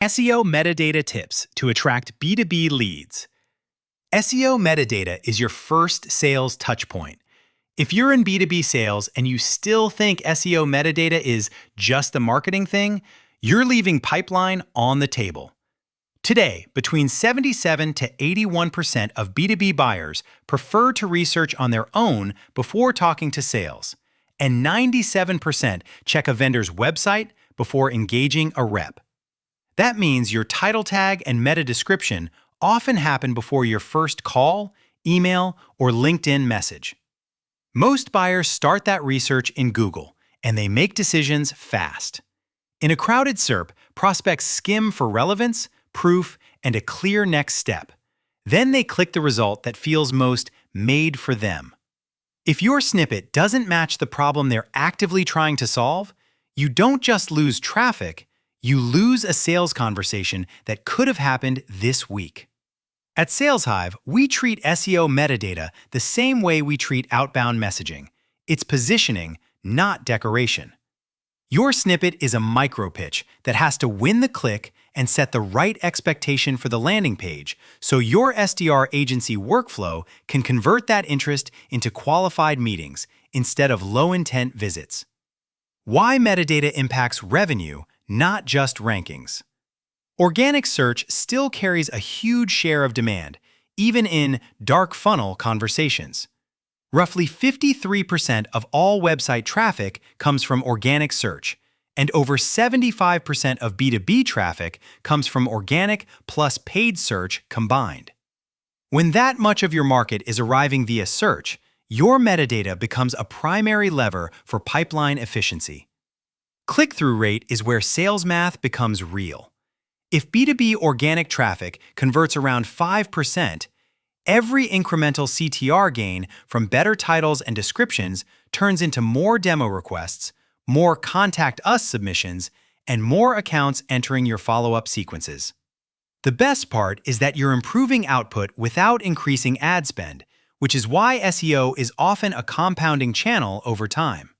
SEO metadata tips to attract B2B leads. SEO metadata is your first sales touchpoint. If you're in B2B sales and you still think SEO metadata is just a marketing thing, you're leaving pipeline on the table. Today, between 77 to 81% of B2B buyers prefer to research on their own before talking to sales, and 97% check a vendor's website before engaging a rep. That means your title tag and meta description often happen before your first call, email, or LinkedIn message. Most buyers start that research in Google, and they make decisions fast. In a crowded SERP, prospects skim for relevance, proof, and a clear next step. Then they click the result that feels most made for them. If your snippet doesn't match the problem they're actively trying to solve, you don't just lose traffic, you lose a sales conversation that could have happened this week. At SalesHive, we treat SEO metadata the same way we treat outbound messaging. It's positioning, not decoration. Your snippet is a micro-pitch that has to win the click and set the right expectation for the landing page so your SDR agency workflow can convert that interest into qualified meetings instead of low-intent visits. Why metadata impacts revenue, not just rankings. Organic search still carries a huge share of demand, even in dark funnel conversations. Roughly 53% of all website traffic comes from organic search, and over 75% of B2B traffic comes from organic plus paid search combined. When that much of your market is arriving via search, your metadata becomes a primary lever for pipeline efficiency. Click-through rate is where sales math becomes real. If B2B organic traffic converts around 5%, every incremental CTR gain from better titles and descriptions turns into more demo requests, more Contact Us submissions, and more accounts entering your follow-up sequences. The best part is that you're improving output without increasing ad spend, which is why SEO is often a compounding channel over time.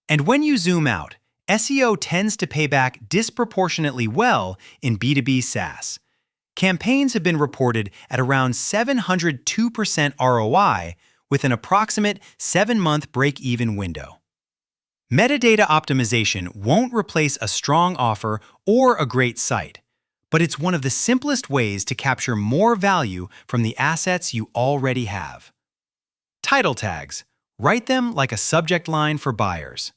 And when you zoom out, SEO tends to pay back disproportionately well in B2B SaaS. Campaigns have been reported at around 702% ROI with an approximate 7-month break-even window. Metadata optimization won't replace a strong offer or a great site, but it's one of the simplest ways to capture more value from the assets you already have. Title tags. Write them like a subject line for buyers.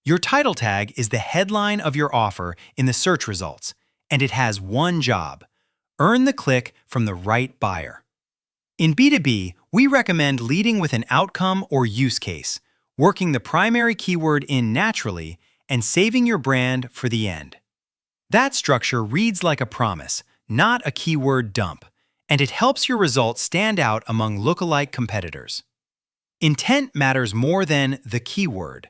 Your title tag is the headline of your offer in the search results, and it has one job: earn the click from the right buyer. In B2B, we recommend leading with an outcome or use case, working the primary keyword in naturally, and saving your brand for the end. That structure reads like a promise, not a keyword dump, and it helps your results stand out among lookalike competitors. Intent matters more than the keyword.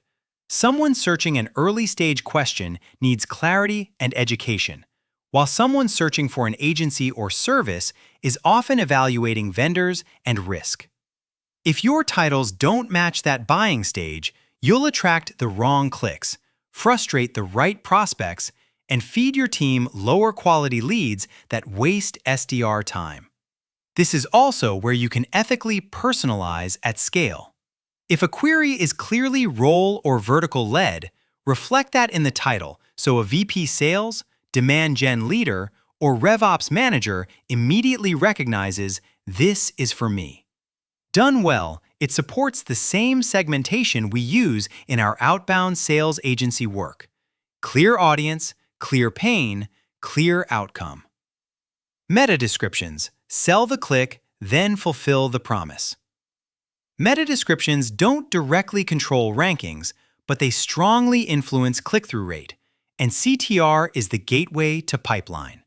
Someone searching an early-stage question needs clarity and education, while someone searching for an agency or service is often evaluating vendors and risk. If your titles don't match that buying stage, you'll attract the wrong clicks, frustrate the right prospects, and feed your team lower-quality leads that waste SDR time. This is also where you can ethically personalize at scale. If a query is clearly role or vertical led, reflect that in the title so a VP sales, demand gen leader, or RevOps manager immediately recognizes this is for me. Done well, it supports the same segmentation we use in our outbound sales agency work. Clear audience, clear pain, clear outcome. Meta descriptions. Sell the click, then fulfill the promise. Meta descriptions don't directly control rankings, but they strongly influence click-through rate, and CTR is the gateway to pipeline.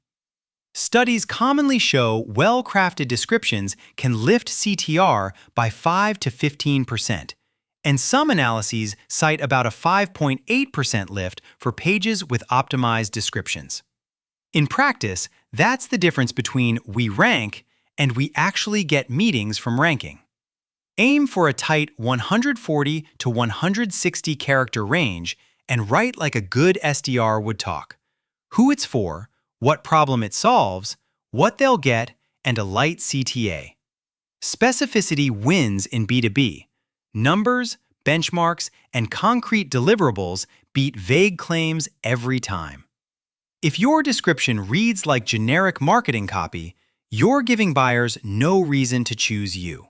Studies commonly show well-crafted descriptions can lift CTR by 5 to 15%, and some analyses cite about a 5.8% lift for pages with optimized descriptions. In practice, that's the difference between we rank and we actually get meetings from ranking. Aim for a tight 140 to 160 character range and write like a good SDR would talk: who it's for, what problem it solves, what they'll get, and a light CTA. Specificity wins in B2B. Numbers, benchmarks, and concrete deliverables beat vague claims every time. If your description reads like generic marketing copy, you're giving buyers no reason to choose you.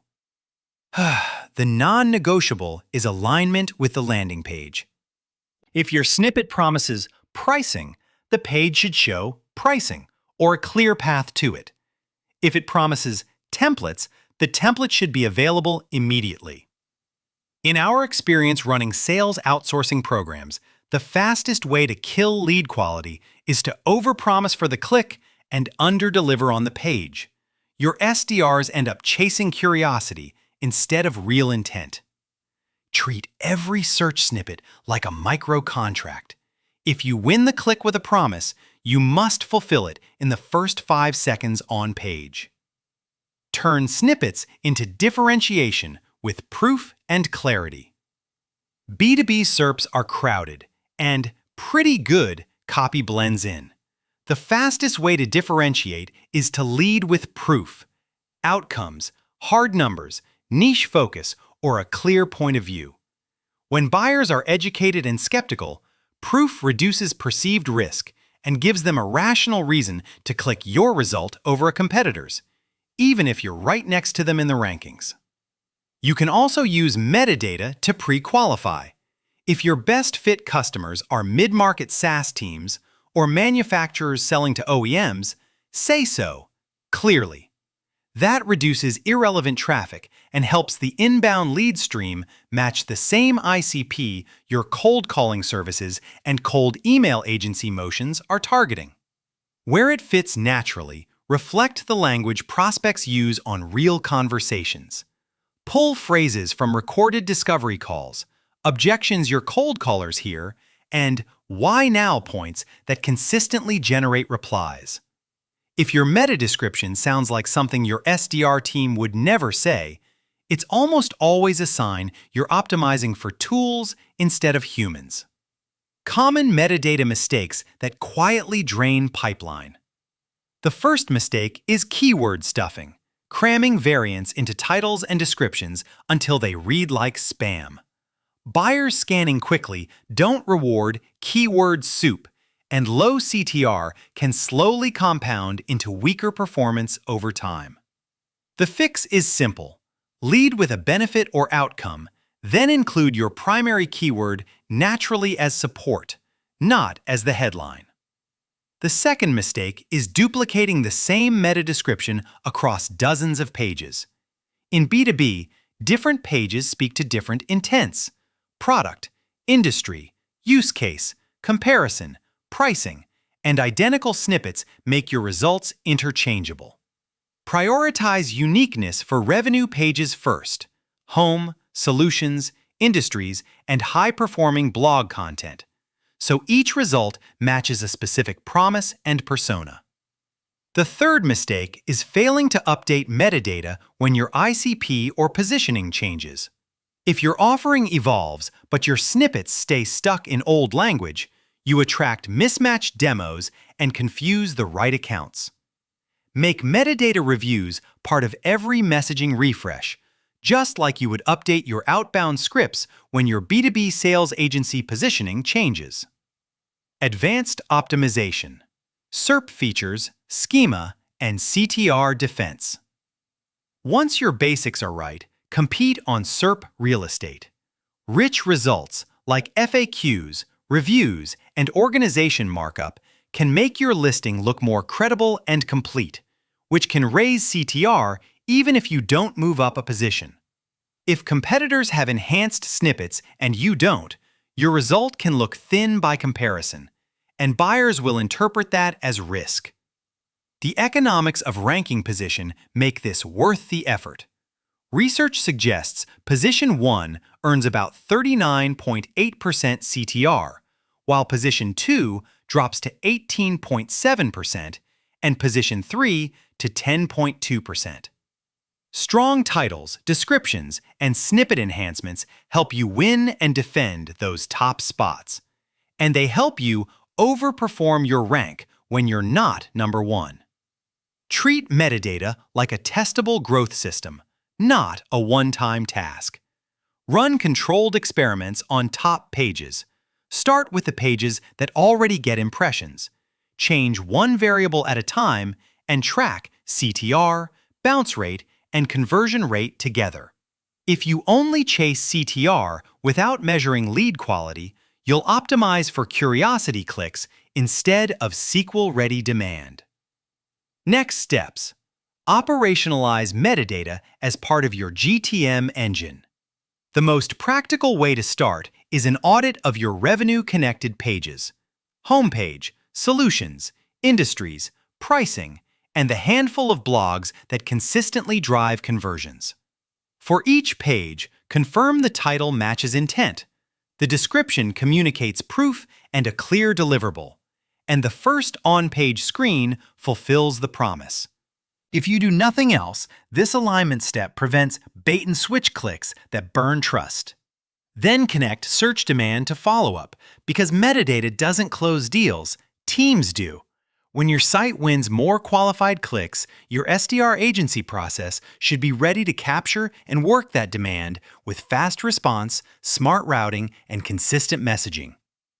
The non-negotiable is alignment with the landing page. If your snippet promises pricing, the page should show pricing or a clear path to it. If it promises templates, the template should be available immediately. In our experience running sales outsourcing programs, the fastest way to kill lead quality is to overpromise for the click and underdeliver on the page. Your SDRs end up chasing curiosity instead of real intent. Treat every search snippet like a micro-contract. If you win the click with a promise, you must fulfill it in the first 5 seconds on page. Turn snippets into differentiation with proof and clarity. B2B SERPs are crowded, and pretty good copy blends in. The fastest way to differentiate is to lead with proof, outcomes, hard numbers, niche focus, or a clear point of view. When buyers are educated and skeptical, proof reduces perceived risk and gives them a rational reason to click your result over a competitor's, even if you're right next to them in the rankings. You can also use metadata to pre-qualify. If your best fit customers are mid-market SaaS teams or manufacturers selling to OEMs, say so clearly. That reduces irrelevant traffic and helps the inbound lead stream match the same ICP your cold calling services and cold email agency motions are targeting. Where it fits naturally, reflect the language prospects use on real conversations. Pull phrases from recorded discovery calls, objections your cold callers hear, and why now points that consistently generate replies. If your meta description sounds like something your SDR team would never say, it's almost always a sign you're optimizing for tools instead of humans. Common metadata mistakes that quietly drain pipeline. The first mistake is keyword stuffing, cramming variants into titles and descriptions until they read like spam. Buyers scanning quickly don't reward keyword soup, and low CTR can slowly compound into weaker performance over time. The fix is simple. Lead with a benefit or outcome, then include your primary keyword naturally as support, not as the headline. The second mistake is duplicating the same meta description across dozens of pages. In B2B, different pages speak to different intents: product, industry, use case, comparison, pricing, and identical snippets make your results interchangeable. Prioritize uniqueness for revenue pages first: home, solutions, industries, and high-performing blog content, so each result matches a specific promise and persona. The third mistake is failing to update metadata when your ICP or positioning changes. If your offering evolves but your snippets stay stuck in old language, you attract mismatched demos and confuse the right accounts. Make metadata reviews part of every messaging refresh, just like you would update your outbound scripts when your B2B sales agency positioning changes. Advanced optimization, SERP features, schema, and CTR defense. Once your basics are right, compete on SERP real estate. Rich results like FAQs, reviews, and organization markup can make your listing look more credible and complete, which can raise CTR even if you don't move up a position. If competitors have enhanced snippets and you don't, your result can look thin by comparison, and buyers will interpret that as risk. The economics of ranking position make this worth the effort. Research suggests position 1 earns about 39.8% CTR, while position 2 drops to 18.7% and position 3 to 10.2%. Strong titles, descriptions, and snippet enhancements help you win and defend those top spots, and they help you overperform your rank when you're not number one. Treat metadata like a testable growth system, not a one-time task. Run controlled experiments on top pages. Start with the pages that already get impressions. Change one variable at a time and track CTR, bounce rate, and conversion rate together. If you only chase CTR without measuring lead quality, you'll optimize for curiosity clicks instead of SQL-ready demand. Next steps. Operationalize metadata as part of your GTM engine. The most practical way to start is an audit of your revenue-connected pages: homepage, solutions, industries, pricing, and the handful of blogs that consistently drive conversions. For each page, confirm the title matches intent, the description communicates proof and a clear deliverable, and the first on-page screen fulfills the promise. If you do nothing else, this alignment step prevents bait-and-switch clicks that burn trust. Then connect search demand to follow-up, because metadata doesn't close deals, teams do. When your site wins more qualified clicks, your SDR agency process should be ready to capture and work that demand with fast response, smart routing, and consistent messaging.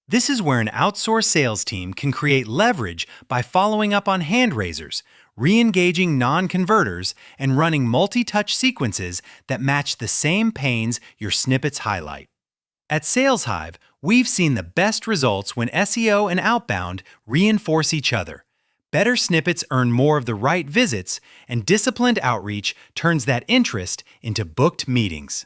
This is where an outsourced sales team can create leverage by following up on hand raisers, re-engaging non-converters, and running multi-touch sequences that match the same pains your snippets highlight. At SalesHive, we've seen the best results when SEO and outbound reinforce each other. Better snippets earn more of the right visits, and disciplined outreach turns that interest into booked meetings.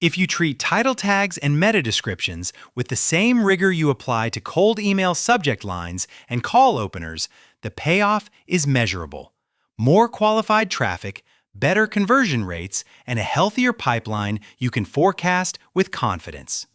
If you treat title tags and meta descriptions with the same rigor you apply to cold email subject lines and call openers, the payoff is measurable. More qualified traffic, better conversion rates, and a healthier pipeline you can forecast with confidence.